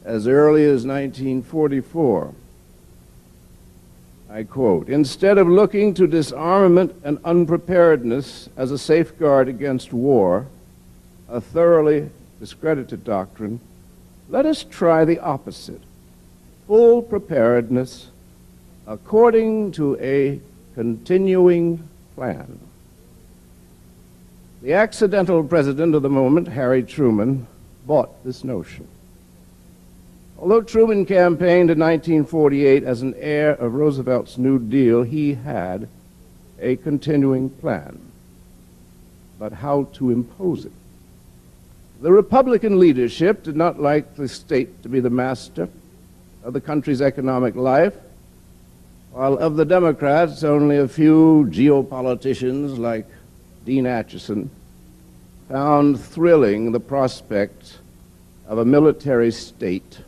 as early as 1944. I quote, "Instead of looking to disarmament and unpreparedness as a safeguard against war, a thoroughly discredited doctrine, let us try the opposite, full preparedness according to a continuing plan." The accidental president of the moment, Harry Truman, bought this notion. Although Truman campaigned in 1948 as an heir of Roosevelt's New Deal, he had a continuing plan. But how to impose it? The Republican leadership did not like the state to be the master of the country's economic life, while of the Democrats, only a few geopoliticians like Dean Acheson found thrilling the prospect of a military state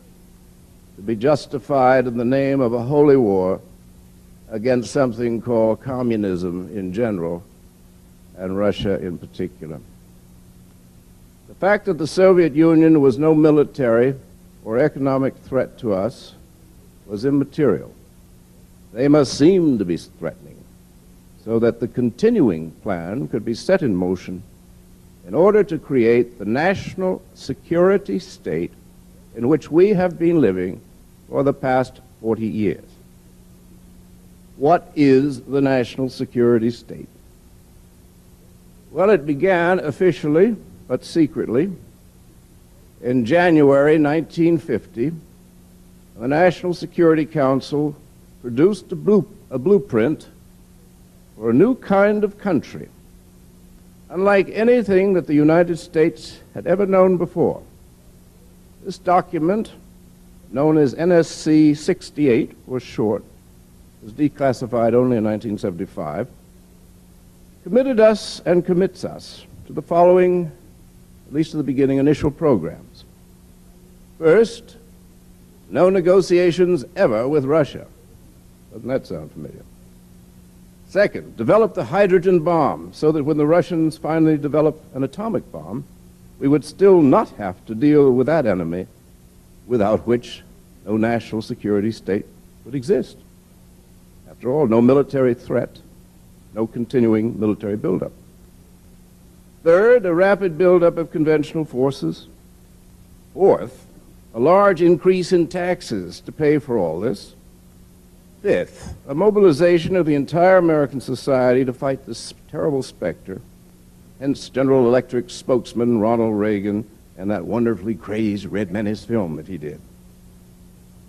to be justified in the name of a holy war against something called communism in general and Russia in particular. The fact that the Soviet Union was no military or economic threat to us was immaterial. They must seem to be threatening so that the continuing plan could be set in motion in order to create the national security state in which we have been living for the past 40 years. What is the national security state? Well, it began officially, but secretly, in January 1950. The National Security Council produced a blueprint for a new kind of country, unlike anything that the United States had ever known before. This document, known as NSC 68 for short, was declassified only in 1975, committed us and commits us to the following, at least at the beginning, initial programs. First, no negotiations ever with Russia. Doesn't that sound familiar? Second, develop the hydrogen bomb so that when the Russians finally develop an atomic bomb, we would still not have to deal with that enemy, without which no national security state would exist. After all, no military threat, no continuing military buildup. Third, a rapid buildup of conventional forces. Fourth, a large increase in taxes to pay for all this. Fifth, a mobilization of the entire American society to fight this terrible specter, hence General Electric spokesman Ronald Reagan and that wonderfully crazed Red Menace film that he did.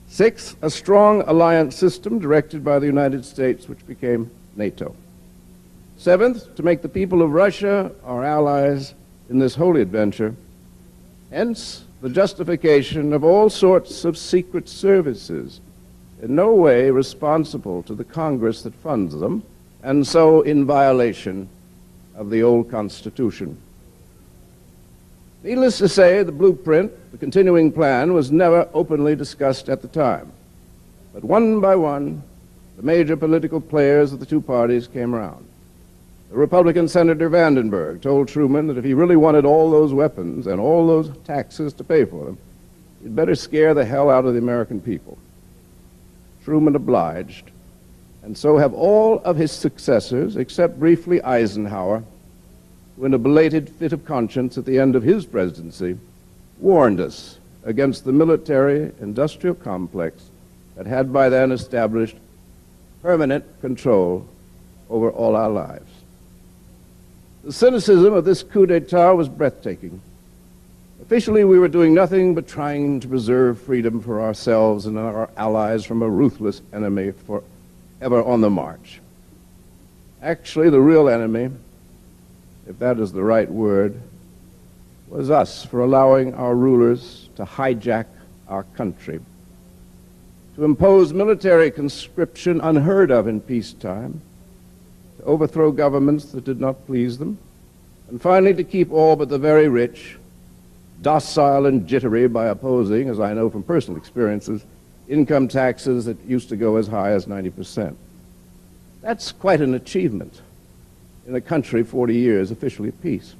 Sixth, a strong alliance system directed by the United States, which became NATO. Seventh, to make the people of Russia our allies in this holy adventure, hence the justification of all sorts of secret services, in no way responsible to the Congress that funds them, and so in violation of the old Constitution. Needless to say, the blueprint, the continuing plan, was never openly discussed at the time. But one by one, the major political players of the two parties came around. The Republican Senator Vandenberg told Truman that if he really wanted all those weapons and all those taxes to pay for them, he'd better scare the hell out of the American people. Truman obliged, and so have all of his successors, except briefly Eisenhower, who in a belated fit of conscience at the end of his presidency warned us against the military-industrial complex that had by then established permanent control over all our lives. The cynicism of this coup d'etat was breathtaking. Officially, we were doing nothing but trying to preserve freedom for ourselves and our allies from a ruthless enemy forever on the march. Actually, the real enemy, if that is the right word, was us for allowing our rulers to hijack our country, to impose military conscription unheard of in peacetime, to overthrow governments that did not please them, and finally to keep all but the very rich docile and jittery by opposing, as I know from personal experiences, income taxes that used to go as high as 90%. That's quite an achievement in a country 40 years officially at peace.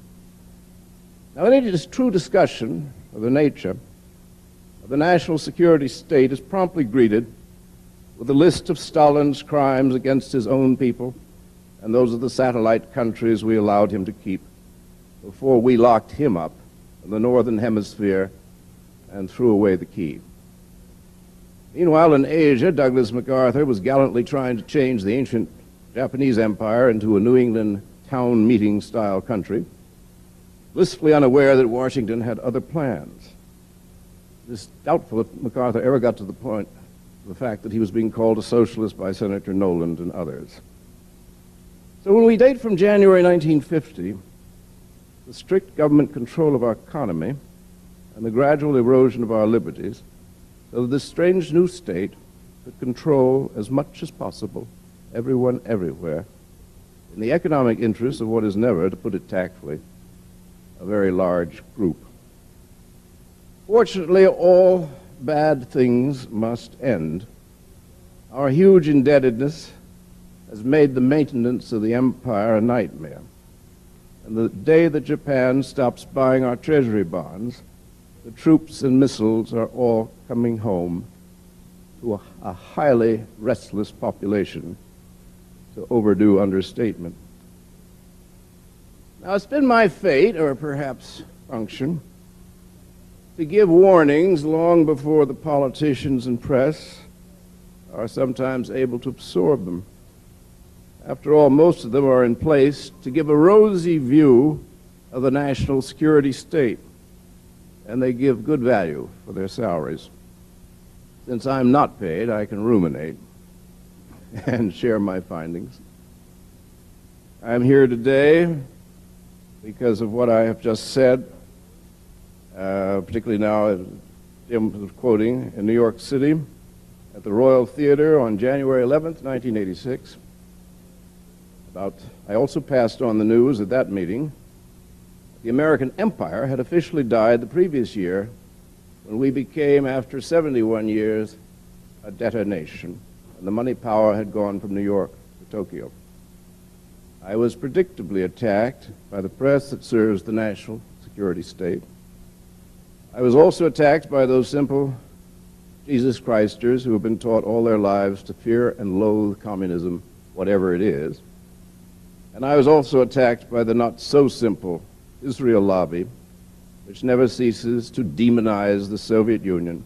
Now, in any true discussion of the nature the national security state is promptly greeted with a list of Stalin's crimes against his own people and those of the satellite countries we allowed him to keep before we locked him up in the northern hemisphere and threw away the key. Meanwhile, in Asia, Douglas MacArthur was gallantly trying to change the ancient Japanese empire into a New England town meeting-style country, blissfully unaware that Washington had other plans. It is doubtful if MacArthur ever got to the point of the fact that he was being called a socialist by Senator Noland and others. So when we date from January 1950, the strict government control of our economy and the gradual erosion of our liberties, so that this strange new state could control as much as possible everyone everywhere in the economic interests of what is never, to put it tactfully, a very large group. Fortunately, all bad things must end. Our huge indebtedness has made the maintenance of the empire a nightmare. And the day that Japan stops buying our treasury bonds, the troops and missiles are all coming home to a highly restless population, to overdue understatement. Now, it's been my fate, or perhaps function, to give warnings long before the politicians and press are sometimes able to absorb them. After all, most of them are in place to give a rosy view of the national security state, and they give good value for their salaries. Since I'm not paid, I can ruminate and share my findings. I'm here today because of what I have just said, particularly now, Jim was quoting, in New York City at the Royal Theater on January 11th, 1986. I also passed on the news at that meeting the American empire had officially died the previous year when we became, after 71 years, a debtor nation, and the money power had gone from New York to Tokyo. I was predictably attacked by the press that serves the national security state. I was also attacked by those simple Jesus Christers who have been taught all their lives to fear and loathe communism, whatever it is. And I was also attacked by the not-so-simple Israel lobby, which never ceases to demonize the Soviet Union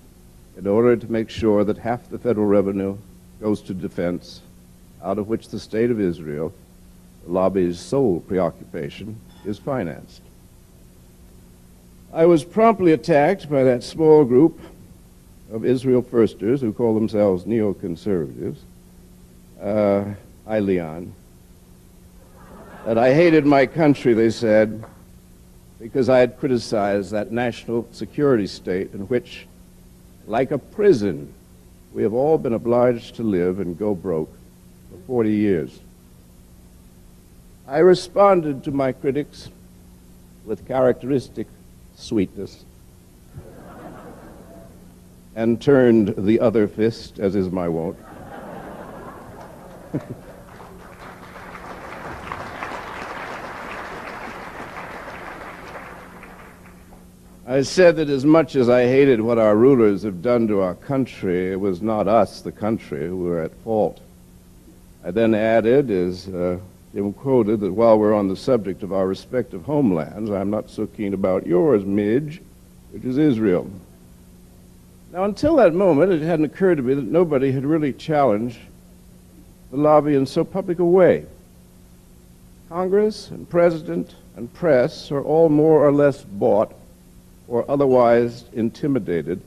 in order to make sure that half the federal revenue goes to defense, out of which the state of Israel, the lobby's sole preoccupation, is financed. I was promptly attacked by that small group of Israel firsters who call themselves neoconservatives, Leon, that I hated my country, they said, because I had criticized that national security state in which, like a prison, we have all been obliged to live and go broke for 40 years. I responded to my critics with characteristic sweetness and turned the other fist, as is my wont. I said that as much as I hated what our rulers have done to our country, it was not us, the country, who were at fault. I then added, as Jim quoted, that while we're on the subject of our respective homelands, I'm not so keen about yours, Midge, which is Israel. Now, until that moment, it hadn't occurred to me that nobody had really challenged the lobby in so public a way. Congress and President and press are all more or less bought or otherwise intimidated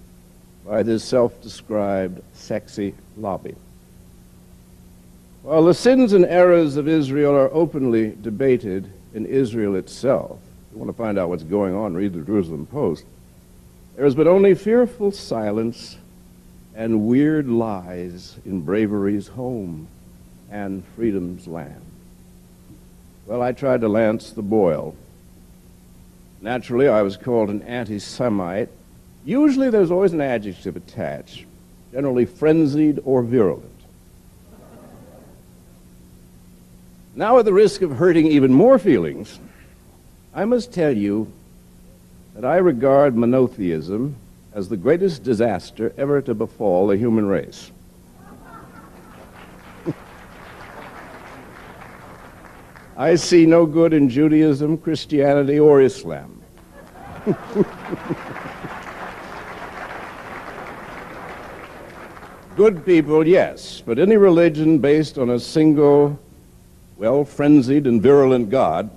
by this self-described sexy lobby. While the sins and errors of Israel are openly debated in Israel itself, if you want to find out what's going on, read the Jerusalem Post, there has been only fearful silence and weird lies in bravery's home and freedom's land. Well, I tried to lance the boil. Naturally, I was called an anti-Semite. Usually there's always an adjective attached, generally frenzied or virulent. Now, at the risk of hurting even more feelings, I must tell you that I regard monotheism as the greatest disaster ever to befall the human race. I see no good in Judaism, Christianity, or Islam. Good people, yes, but any religion based on a single, frenzied and virulent God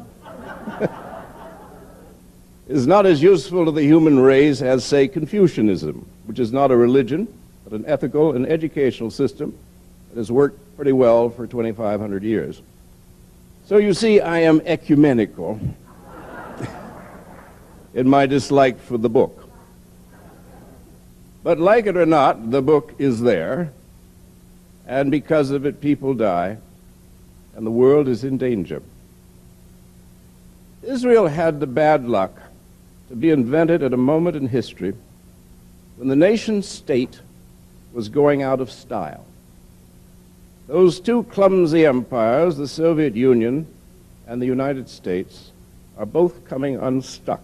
is not as useful to the human race as, say, Confucianism, which is not a religion, but an ethical and educational system that has worked pretty well for 2,500 years. So you see, I am ecumenical in my dislike for the book. But like it or not, the book is there, and because of it, people die, and the world is in danger. Israel had the bad luck to be invented at a moment in history when the nation-state was going out of style. Those two clumsy empires, the Soviet Union and the United States, are both coming unstuck.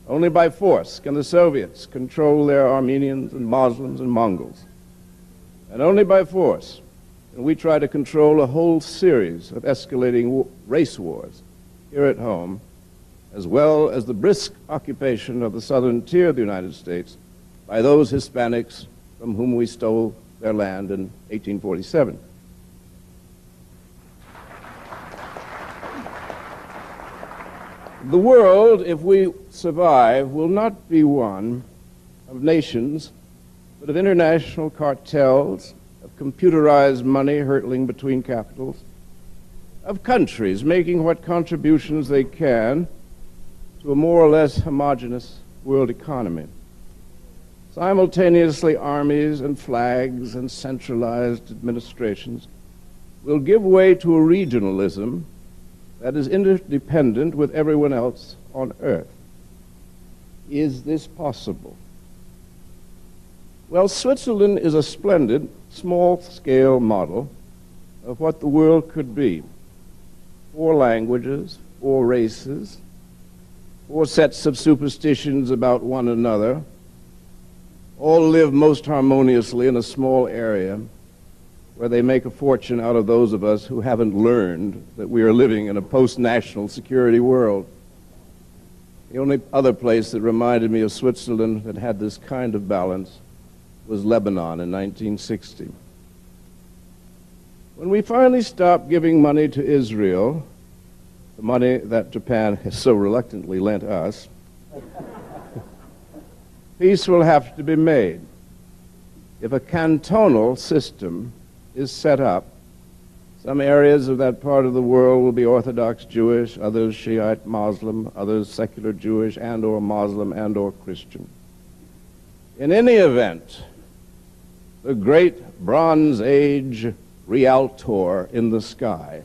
Only by force can the Soviets control their Armenians and Muslims and Mongols. And only by force can we try to control a whole series of escalating race wars here at home, as well as the brisk occupation of the southern tier of the United States by those Hispanics from whom we stole their land in 1847. The world, if we survive, will not be one of nations, but of international cartels, of computerized money hurtling between capitals, of countries making what contributions they can to a more or less homogeneous world economy. Simultaneously, armies and flags and centralized administrations will give way to a regionalism that is interdependent with everyone else on Earth. Is this possible? Well, Switzerland is a splendid, small-scale model of what the world could be. 4 languages, 4 races, 4 sets of superstitions about one another, all live most harmoniously in a small area where they make a fortune out of those of us who haven't learned that we are living in a post-national security world. The only other place that reminded me of Switzerland that had this kind of balance was Lebanon in 1960. When we finally stopped giving money to Israel, the money that Japan has so reluctantly lent us, peace will have to be made. If a cantonal system is set up, some areas of that part of the world will be Orthodox Jewish, others Shiite Muslim, others secular Jewish and or Muslim and or Christian. In any event, the great Bronze Age realtor in the sky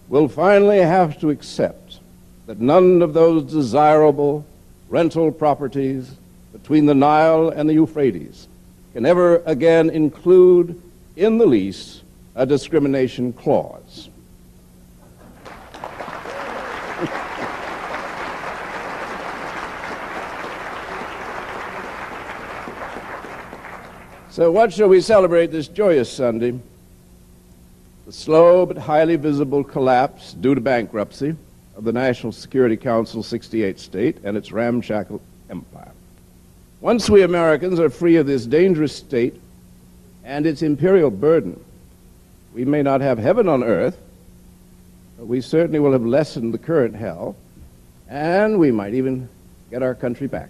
will finally have to accept that none of those desirable rental properties between the Nile and the Euphrates can ever again include in the lease a discrimination clause. So what shall we celebrate this joyous Sunday? The slow but highly visible collapse due to bankruptcy of the National Security Council's 68th state and its ramshackle empire. Once we Americans are free of this dangerous state and its imperial burden, we may not have heaven on earth, but we certainly will have lessened the current hell, and we might even get our country back.